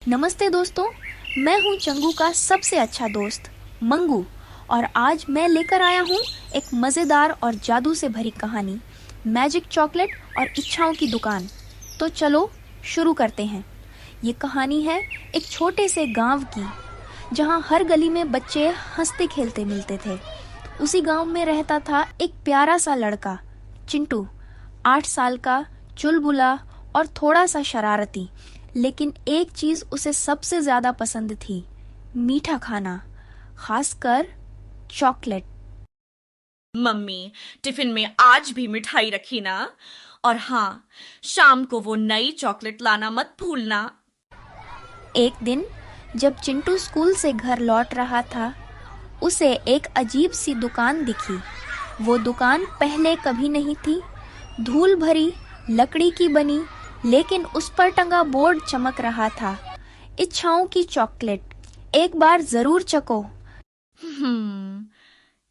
नमस्ते दोस्तों, मैं हूँ चंगू का सबसे अच्छा दोस्त मंगू और आज मैं लेकर आया हूँ एक मज़ेदार और जादू से भरी कहानी, मैजिक चॉकलेट और इच्छाओं की दुकान। तो चलो शुरू करते हैं। ये कहानी है एक छोटे से गांव की, जहाँ हर गली में बच्चे हंसते खेलते मिलते थे। उसी गांव में रहता था एक प्यारा सा लड़का, चिंटू, 8 साल का, चुलबुला और थोड़ा सा शरारती। लेकिन एक चीज उसे सबसे ज्यादा पसंद थी, मीठा खाना, खासकर चॉकलेट। मम्मी, टिफिन में आज भी मिठाई रखी ना। और हाँ, शाम को वो नई चॉकलेट लाना मत भूलना। एक दिन जब चिंटू स्कूल से घर लौट रहा था, उसे एक अजीब सी दुकान दिखी। वो दुकान पहले कभी नहीं थी, धूल भरी, लकड़ी की बनी, लेकिन उस पर टंगा बोर्ड चमक रहा था, इच्छाओं की चॉकलेट, एक बार जरूर चखो।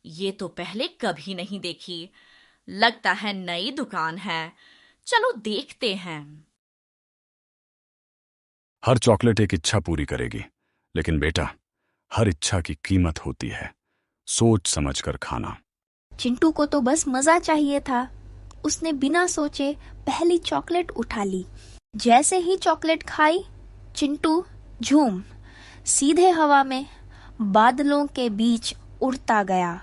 ये तो पहले कभी नहीं देखी। लगता है नई दुकान है। चलो देखते हैं। हर चॉकलेट एक इच्छा पूरी करेगी, लेकिन बेटा, हर इच्छा की कीमत होती है। सोच समझकर खाना। चिंटू को तो बस मजा चाहिए था। उसने बिना सोचे पहली चॉकलेट उठा ली। जैसे ही चॉकलेट खाई, चिंटू झूम सीधे हवा में, बादलों के बीच उड़ता गया।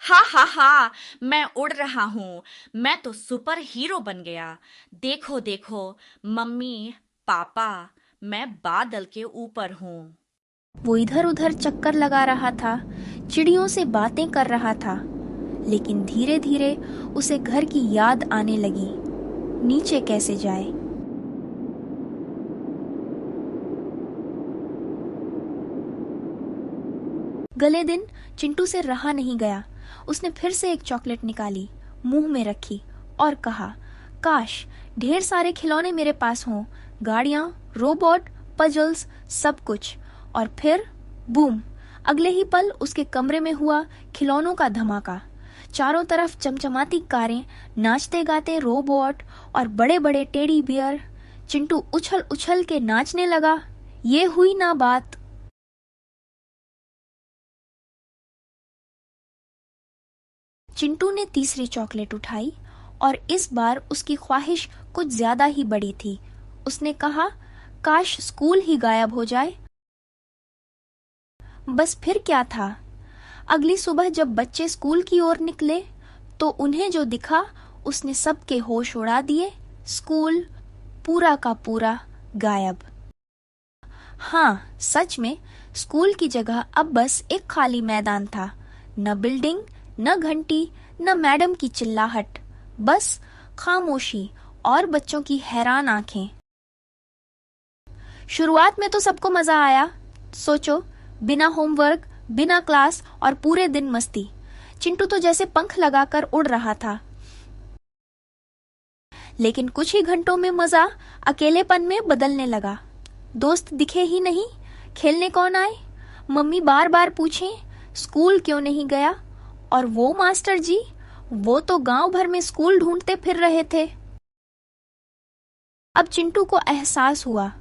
हा हा हा, मैं उड़ रहा हूँ। मैं तो सुपर हीरो बन गया। देखो देखो, मम्मी, पापा, मैं बादल के ऊपर हूँ। वो इधर उधर चक्कर लगा रहा था, चिड़ियों से बातें कर रहा था। लेकिन धीरे धीरे उसे घर की याद आने लगी। नीचे कैसे जाए? गले दिन चिंटू से रहा नहीं गया। उसने फिर से एक चॉकलेट निकाली, मुंह में रखी और कहा, काश ढेर सारे खिलौने मेरे पास हों, गाड़ियां, रोबोट, पजल्स, सब कुछ। और फिर बूम, अगले ही पल उसके कमरे में हुआ खिलौनों का धमाका। चारों तरफ चमचमाती कारें, नाचते गाते रोबोट और बड़े बड़े टेडी बियर। चिंटू उछल उछल के नाचने लगा। ये हुई ना बात। चिंटू ने तीसरी चॉकलेट उठाई और इस बार उसकी ख्वाहिश कुछ ज्यादा ही बड़ी थी। उसने कहा, काश स्कूल ही गायब हो जाए। बस फिर क्या था? अगली सुबह जब बच्चे स्कूल की ओर निकले तो उन्हें जो दिखा उसने सबके होश उड़ा दिए। स्कूल पूरा का पूरा गायब। हाँ, सच में स्कूल की जगह अब बस एक खाली मैदान था। न बिल्डिंग, न घंटी, न मैडम की चिल्लाहट, बस खामोशी और बच्चों की हैरान आंखें। शुरुआत में तो सबको मजा आया। सोचो, बिना होमवर्क, बिना क्लास और पूरे दिन मस्ती। चिंटू तो जैसे पंख लगाकर उड़ रहा था। लेकिन कुछ ही घंटों में मजा अकेलेपन में बदलने लगा। दोस्त दिखे ही नहीं, खेलने कौन आए? मम्मी बार बार पूछे, स्कूल क्यों नहीं गया? और वो मास्टर जी, वो तो गांव भर में स्कूल ढूंढते फिर रहे थे। अब चिंटू को एहसास हुआ,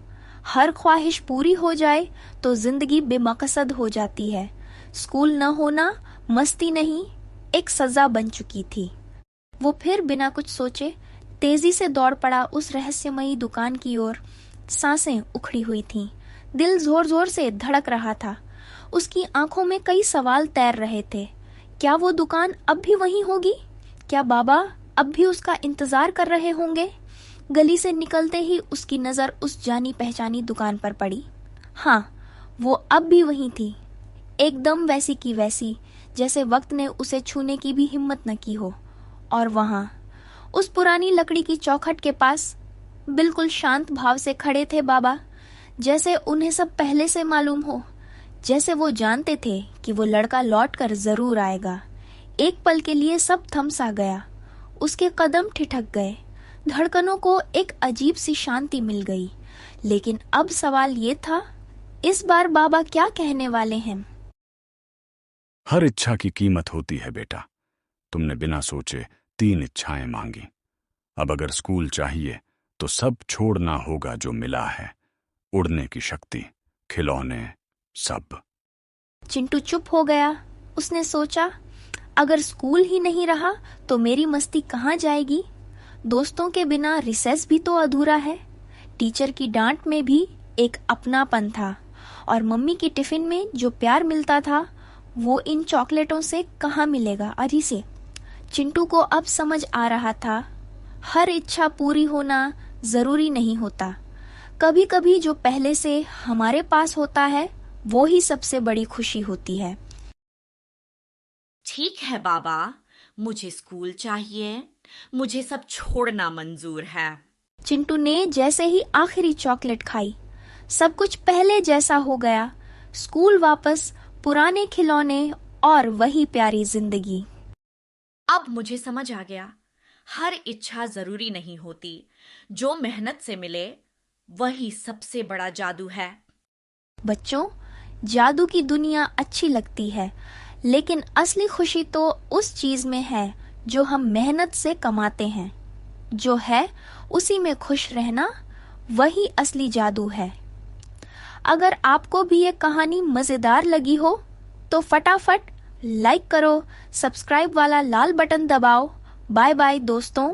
हर ख्वाहिश पूरी हो जाए तो जिंदगी बेमकसद हो जाती है। स्कूल न होना मस्ती नहीं, एक सजा बन चुकी थी। वो फिर बिना कुछ सोचे तेजी से दौड़ पड़ा उस रहस्यमयी दुकान की ओर। सांसें उखड़ी हुई थीं, दिल जोर जोर से धड़क रहा था। उसकी आंखों में कई सवाल तैर रहे थे। क्या वो दुकान अब भी वहीं होगी? क्या बाबा अब भी उसका इंतजार कर रहे होंगे? गली से निकलते ही उसकी नजर उस जानी पहचानी दुकान पर पड़ी। हाँ, वो अब भी वहीं थी, एकदम वैसी की वैसी, जैसे वक्त ने उसे छूने की भी हिम्मत न की हो। और वहां उस पुरानी लकड़ी की चौखट के पास बिल्कुल शांत भाव से खड़े थे बाबा, जैसे उन्हें सब पहले से मालूम हो, जैसे वो जानते थे कि वो लड़का लौट कर जरूर आएगा। एक पल के लिए सब थम सा गया। उसके कदम ठिठक गए, धड़कनों को एक अजीब सी शांति मिल गई। लेकिन अब सवाल ये था, इस बार बाबा क्या कहने वाले हैं? हर इच्छा की कीमत होती है बेटा। तुमने बिना सोचे 3 इच्छाएं मांगी। अब अगर स्कूल चाहिए तो सब छोड़ना होगा जो मिला है, उड़ने की शक्ति, खिलौने, सब। चिंटू चुप हो गया। उसने सोचा, अगर स्कूल ही नहीं रहा तो मेरी मस्ती कहाँ जाएगी? दोस्तों के बिना रिसेस भी तो अधूरा है। टीचर की डांट में भी एक अपनापन था, और मम्मी की टिफिन में जो प्यार मिलता था वो इन चॉकलेटों से कहाँ मिलेगा अरी से। चिंटू को अब समझ आ रहा था, हर इच्छा पूरी होना जरूरी नहीं होता। कभी कभी जो पहले से हमारे पास होता है वो ही सबसे बड़ी खुशी होती है। ठीक है बाबा, मुझे स्कूल चाहिए, मुझे सब छोड़ना मंजूर है। चिंटू ने जैसे ही आखिरी चॉकलेट खाई, सब कुछ पहले जैसा हो गया। स्कूल वापस, पुराने खिलौने और वही प्यारी जिंदगी। अब मुझे समझ आ गया, हर इच्छा जरूरी नहीं होती, जो मेहनत से मिले वही सबसे बड़ा जादू है। बच्चों, जादू की दुनिया अच्छी लगती है, लेकिन असली खुशी तो उस चीज में है जो हम मेहनत से कमाते हैं। जो है उसी में खुश रहना, वही असली जादू है। अगर आपको भी ये कहानी मजेदार लगी हो तो फटाफट लाइक करो, सब्सक्राइब वाला लाल बटन दबाओ। बाय बाय दोस्तों।